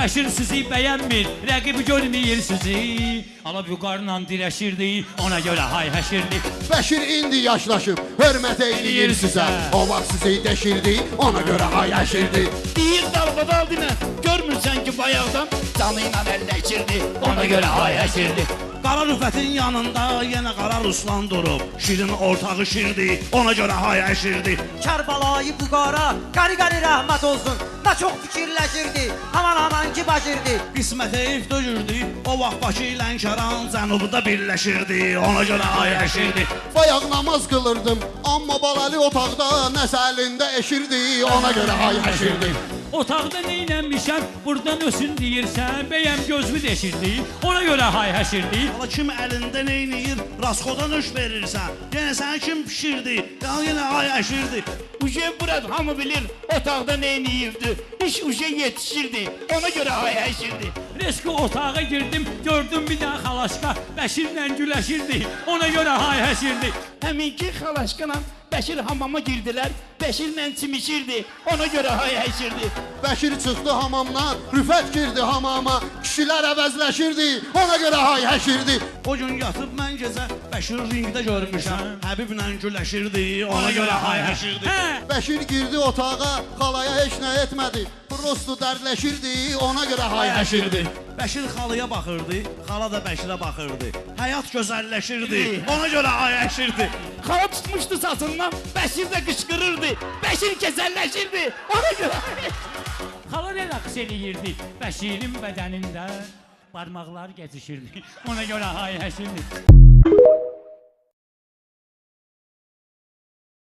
Bəşir sizi bəyənmir, rəqibi görməyir sizi. Ala vüqarla dirəşirdi, ona görə hay həşirdi. Bəşir indi yaşlaşıb, hörmət eyləyir sizə. O vaxt sizi dəşirdi, ona görə hay həşirdi. Deyir dalbadal dinə, görmürsən ki bayaqdan canıyla əlləşirdi, ona görə hay həşirdi. Qara Rüfətin yanında yenə Qara Ruslan durub, şirin ortağı şirdi, ona görə hay həşirdi. Kərbalayı vüqara, qari-qari rəhmət olsun. Da çox fikirləşirdi, aman ki başırdı. Qismət heyf döyürdü, o vaxt Bakı ilə Lənkəran cənubda birləşirdi, ona görə hay həşirdi. Bayaq namaz qılırdım, amma balalı otaqda nəsə əlində eşirdi, ona görə hay həşirdi. Otaqda neynəmişəm, buradan ösün deyirsən, bəyəm gözümü deşirdi, ona görə hay həşirdi. Hala kim əlində neyniyir, raskodan öş verirsən, yenə səni kim pişirdi, yenə hay həşirdi. Uje burada hamı bilir, otaqda neyniyirdi, iş uje yetişirdi, ona görə hay həşirdi. Reski otağa girdim, gördüm bir daha xalaşqa, Bəşirlə güləşirdi, ona görə hay həşirdi. Həminki xalaşqanla Bəşir hamama girdilər, Bəşirlə çimişirdi, ona görə hay həşirdi. Bəşir çıxdı hamamdan, Rüfət girdi hamama, kişilər əvəzləşirdi, ona görə hay həşirdi. O gün yatıb mən gecə Bəşir ringdə görmüşəm, Həbiblə güləşirdi, ona görə hay həşirdi. Bəşir girdi otağa, xalaya heç nə etmədi, prosto dərdləşirdi, ona görə hay həşirdi. Bəşir xalaya baxırdı, xala da Bəşirə baxırdı. Həyat gözəlləşirdi, ona görə hay həşirdi. Xala tutmuşdu saçından, Bəşir də qışqırırdı, Bəşir gözəlləşirdi, ona görə. Xala nə rəqs eləyirdi, Bəşirin bədənində barmaqlar gəzişirdi, ona görə hay həşirdi.